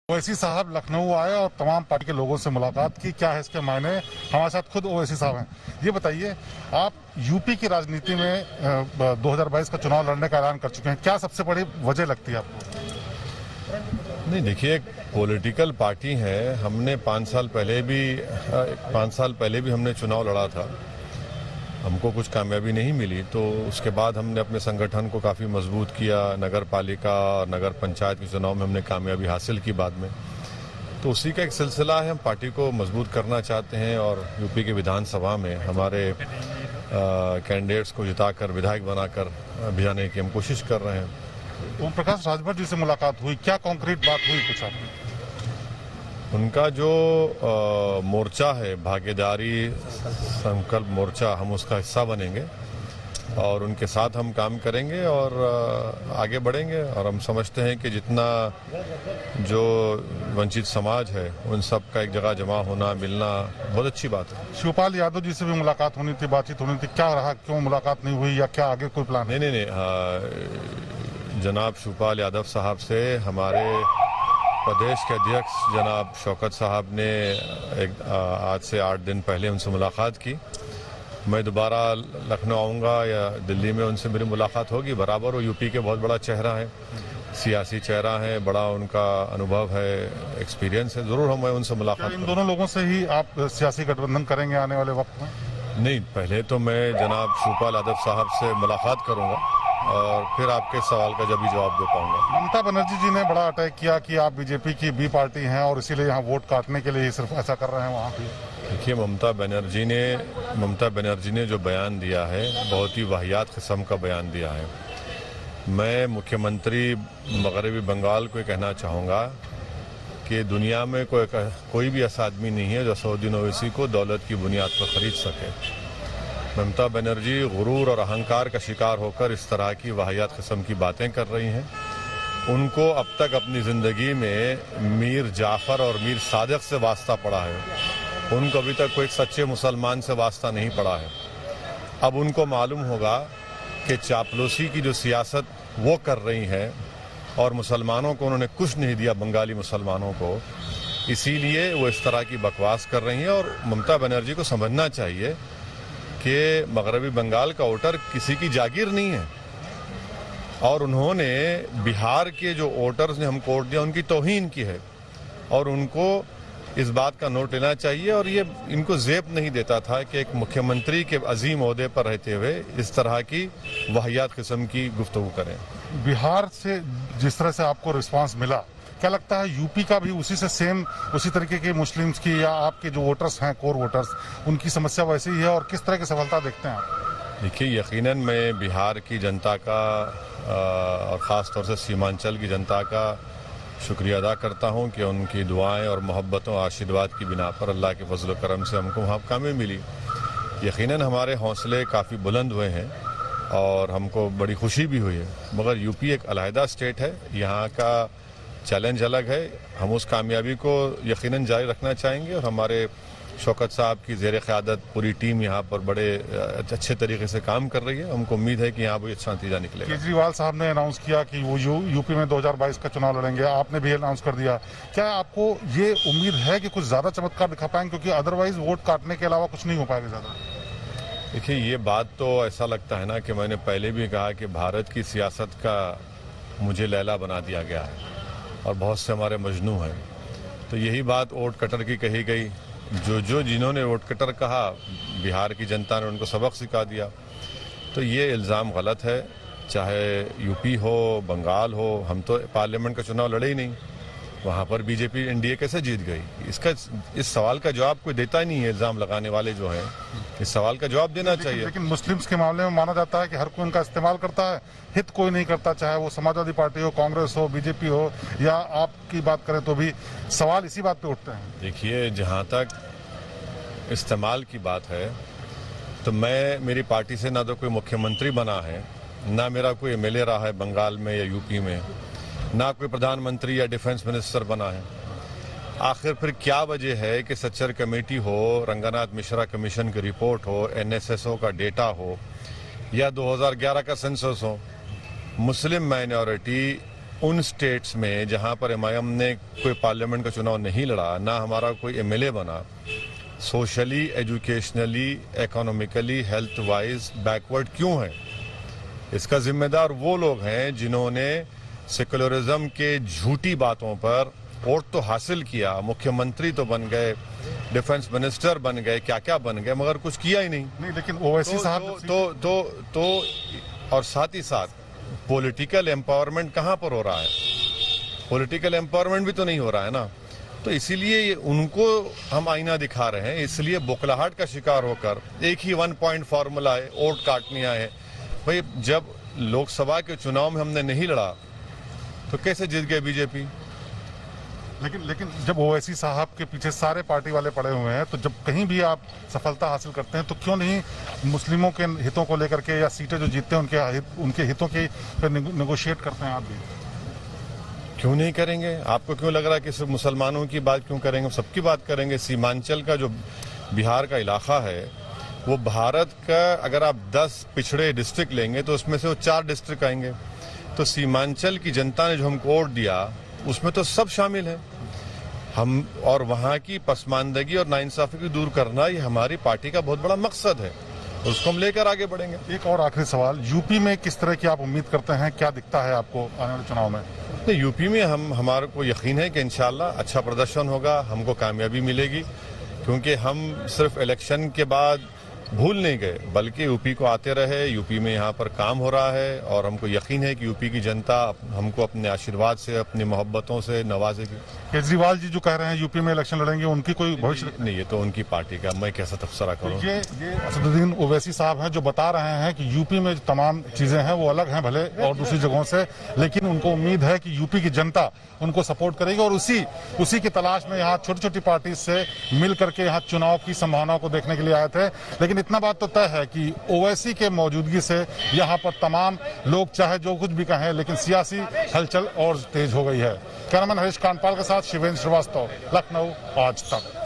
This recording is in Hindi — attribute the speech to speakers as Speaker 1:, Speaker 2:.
Speaker 1: ओवैसी साहब लखनऊ आए और तमाम पार्टी के लोगों से मुलाकात की। क्या है इसके मायने? हमारे साथ खुद ओवैसी साहब हैं। ये बताइए, आप यूपी की राजनीति में 2022 का चुनाव लड़ने का ऐलान कर चुके हैं, क्या सबसे बड़ी वजह लगती है आपको?
Speaker 2: नहीं, देखिए, एक पॉलिटिकल पार्टी है। हमने 5 साल पहले भी हमने चुनाव लड़ा था। हमको कुछ कामयाबी नहीं मिली, तो उसके बाद हमने अपने संगठन को काफ़ी मजबूत किया। नगर पालिका और नगर पंचायत के चुनाव में हमने कामयाबी हासिल की बाद में, तो उसी का एक सिलसिला है। हम पार्टी को मजबूत करना चाहते हैं और यूपी के विधानसभा में हमारे कैंडिडेट्स को जिताकर विधायक बनाकर भिजाने की हम कोशिश कर रहे हैं।
Speaker 1: ओम प्रकाश राजभर जी से मुलाकात हुई, क्या कॉन्क्रीट बात हुई कुछ आपने?
Speaker 2: उनका जो मोर्चा है, भागीदारी संकल्प मोर्चा, हम उसका हिस्सा बनेंगे और उनके साथ हम काम करेंगे और आगे बढ़ेंगे। और हम समझते हैं कि जितना जो वंचित समाज है उन सब का एक जगह जमा होना, मिलना बहुत अच्छी बात है।
Speaker 1: शिवपाल यादव जी से भी मुलाकात होनी थी, बातचीत होनी थी, क्या रहा, क्यों मुलाकात नहीं हुई या क्या आगे कोई प्लान?
Speaker 2: नहीं, जनाब शिवपाल यादव साहब से हमारे प्रदेश के अध्यक्ष जनाब शौकत साहब ने आज से 8 दिन पहले उनसे मुलाकात की। मैं दोबारा लखनऊ आऊँगा या दिल्ली में उनसे मेरी मुलाकात होगी। बराबर वो यूपी के बहुत बड़ा चेहरा है, सियासी चेहरा है, बड़ा उनका अनुभव है, एक्सपीरियंस है। ज़रूर हम उनसे मुलाकात
Speaker 1: इन दोनों लोगों से ही आप सियासी गठबंधन करेंगे आने वाले वक्त में?
Speaker 2: नहीं, पहले तो मैं जनाब शिवपाल यादव साहब से मुलाकात करूँगा और फिर आपके सवाल का जब भी जवाब दे पाऊंगा।
Speaker 1: ममता बनर्जी जी ने बड़ा अटैक किया कि आप बीजेपी की बी पार्टी हैं और इसीलिए यहाँ वोट काटने के लिए सिर्फ ऐसा कर रहे हैं वहाँ भी।
Speaker 2: देखिए, ममता बनर्जी ने जो बयान दिया है, बहुत ही वाहियात किस्म का बयान दिया है। मैं मुख्यमंत्री मगरबी बंगाल को कहना चाहूँगा कि दुनिया में कोई भी ऐसा आदमी नहीं है जो असदुद्दीन ओवैसी को दौलत की बुनियाद पर खरीद सके। ममता बनर्जी गुरूर और अहंकार का शिकार होकर इस तरह की वाहियात किस्म की बातें कर रही हैं। उनको अब तक अपनी ज़िंदगी में मीर जाफ़र और मीर सादिक से वास्ता पड़ा है। उनको अभी तक कोई सच्चे मुसलमान से वास्ता नहीं पड़ा है। अब उनको मालूम होगा कि चापलूसी की जो सियासत वो कर रही है और मुसलमानों को उन्होंने कुछ नहीं दिया, बंगाली मुसलमानों को, इसीलिए वो इस तरह की बकवास कर रही हैं। और ममता बनर्जी को समझना चाहिए कि मगरबी बंगाल का वोटर किसी की जागीर नहीं है और उन्होंने बिहार के जो वोटर्स ने हमको वोट दिया उनकी तौहीन की है और उनको इस बात का नोट लेना चाहिए। और ये इनको ज़ेब नहीं देता था कि एक मुख्यमंत्री के अजीम ओहदे पर रहते हुए इस तरह की वाहियात किस्म की गुफ्तगू करें।
Speaker 1: बिहार से जिस तरह से आपको रिस्पांस मिला, क्या लगता है यूपी का भी उसी तरीके के मुस्लिम्स की या आपके जो वोटर्स हैं, कोर वोटर्स, उनकी समस्या वैसी ही है और किस तरह की सफलता देखते हैं आप?
Speaker 2: देखिए, यकीनन मैं बिहार की जनता का और ख़ास तौर से सीमांचल की जनता का शुक्रिया अदा करता हूं कि उनकी दुआएं और मोहब्बतों आशीर्वाद की बिना पर अल्लाह के फजल करम से हमको वहाँ कामयाबी मिली। यकीनन हमारे हौसले काफ़ी बुलंद हुए हैं और हमको बड़ी खुशी भी हुई है। मगर यूपी एक अलहदा स्टेट है, यहाँ का चैलेंज अलग है। हम उस कामयाबी को यकीनन जारी रखना चाहेंगे और हमारे शौकत साहब की ज़ेर क़यादत पूरी टीम यहाँ पर बड़े अच्छे तरीके से काम कर रही है। हमको उम्मीद है कि यहाँ भी अच्छा नतीजा निकलेगा।
Speaker 1: केजरीवाल साहब ने अनाउंस किया कि वो यूपी में 2022 का चुनाव लड़ेंगे, आपने भी अनाउंस कर दिया। क्या आपको ये उम्मीद है कि कुछ ज़्यादा चमत्कार दिखा पाएंगे, क्योंकि अदरवाइज वोट काटने के अलावा कुछ नहीं हो पाएगा ज़्यादा?
Speaker 2: देखिए, ये बात तो ऐसा लगता है ना कि मैंने पहले भी कहा कि भारत की सियासत का मुझे लैला बना दिया गया है और बहुत से हमारे मजनू हैं। तो यही बात वोट कटर की कही गई। जिन्होंने वोट कटर कहा, बिहार की जनता ने उनको सबक सिखा दिया। तो ये इल्ज़ाम गलत है, चाहे यूपी हो, बंगाल हो। हम तो पार्लियामेंट का चुनाव लड़े ही नहीं, वहाँ पर बीजेपी एनडीए कैसे जीत गई? इस सवाल का जवाब कोई देता ही नहीं है। इल्ज़ाम लगाने वाले जो हैं, इस सवाल का जवाब देना चाहिए।
Speaker 1: लेकिन मुस्लिम्स के मामले में माना जाता है कि हर कोई उनका इस्तेमाल करता है, हित कोई नहीं करता, चाहे वो समाजवादी पार्टी हो, कांग्रेस हो, बीजेपी हो या आपकी बात करें तो भी सवाल इसी बात पे उठते हैं।
Speaker 2: देखिए, जहाँ तक इस्तेमाल की बात है तो मेरी पार्टी से ना तो कोई मुख्यमंत्री बना है, ना मेरा कोई एमएलए रहा है बंगाल में या यूपी में, ना कोई प्रधानमंत्री या डिफेंस मिनिस्टर बना है। आखिर फिर क्या वजह है कि सच्चर कमेटी हो, रंगनाथ मिश्रा कमीशन की रिपोर्ट हो, एनएसएसओ का डेटा हो या 2011 का सेंसस हो, मुस्लिम माइनॉरिटी उन स्टेट्स में जहां पर एमआईएम ने कोई पार्लियामेंट का चुनाव नहीं लड़ा, ना हमारा कोई एमएलए बना, socially, educationally, economically, health wise backward क्यों है? इसका जिम्मेदार वो लोग हैं जिन्होंने सेकुलरिज्म के झूठी बातों पर वोट तो हासिल किया, मुख्यमंत्री तो बन गए, डिफेंस मिनिस्टर बन गए, क्या क्या बन गए, मगर कुछ किया ही नहीं।
Speaker 1: लेकिन ओवैसी साहब
Speaker 2: तो और साथ ही साथ पॉलिटिकल एम्पावरमेंट कहां पर हो रहा है? पॉलिटिकल एम्पावरमेंट भी तो नहीं हो रहा है ना। तो इसीलिए उनको हम आईना दिखा रहे हैं, इसलिए बुकलाहट का शिकार होकर एक ही 1 पॉइंट फॉर्मूला है, वोट काटनी है। भाई जब लोकसभा के चुनाव में हमने नहीं लड़ा तो कैसे जीत गए बीजेपी?
Speaker 1: लेकिन जब ओवैसी साहब के पीछे सारे पार्टी वाले पड़े हुए हैं, तो जब कहीं भी आप सफलता हासिल करते हैं तो क्यों नहीं मुस्लिमों के हितों को लेकर के या सीटें जो जीतते हैं उनके हितों के नेगोशिएट करते हैं? आप भी
Speaker 2: क्यों नहीं करेंगे? आपको क्यों लग रहा है कि सिर्फ मुसलमानों की बात क्यों करेंगे? सबकी बात करेंगे। सीमांचल का जो बिहार का इलाका है वो भारत का, अगर आप 10 पिछड़े डिस्ट्रिक्ट लेंगे तो उसमें से वो 4 डिस्ट्रिक्ट आएंगे। तो सीमांचल की जनता ने जो हमको वोट दिया उसमें तो सब शामिल है। हम और वहां की पसमानदगी और नाइंसाफी को दूर करना ये हमारी पार्टी का बहुत बड़ा मकसद है, उसको हम लेकर आगे बढ़ेंगे।
Speaker 1: एक और आखिरी सवाल, यूपी में किस तरह की आप उम्मीद करते हैं? क्या दिखता है आपको आने वाले चुनाव में?
Speaker 2: नहीं, यूपी में हमारे को यकीन है कि इंशाल्लाह अच्छा प्रदर्शन होगा, हमको कामयाबी मिलेगी, क्योंकि हम सिर्फ इलेक्शन के बाद भूल नहीं गए, बल्कि यूपी को आते रहे। यूपी में यहाँ पर काम हो रहा है और हमको यकीन है कि यूपी की जनता हमको अपने आशीर्वाद से, अपनी मोहब्बतों से नवाजेगी।
Speaker 1: केजरीवाल जी जो कह रहे हैं यूपी में इलेक्शन लड़ेंगे, उनकी कोई भविष्य
Speaker 2: नहीं, ये तो उनकी पार्टी का, मैं कैसा तबसरा करूं?
Speaker 1: ये असदुद्दीन ओवैसी साहब हैं जो बता रहे हैं कि यूपी में जो तमाम चीजें हैं वो अलग हैं भले और दूसरी जगहों से, लेकिन उनको उम्मीद है कि यूपी की जनता उनको सपोर्ट करेगी और उसी की तलाश में यहाँ छोटी छोटी पार्टी से मिल करके यहाँ चुनाव की संभावनाओं को देखने के लिए आए थे। लेकिन इतना बात तो तय है कि ओवैसी के मौजूदगी से यहाँ पर तमाम लोग चाहे जो कुछ भी कहें, लेकिन सियासी हलचल और तेज हो गई है। कैमरामैन हरीश कांडपाल के साथ शिवेंद्र श्रीवास्तव, लखनऊ, आज तक।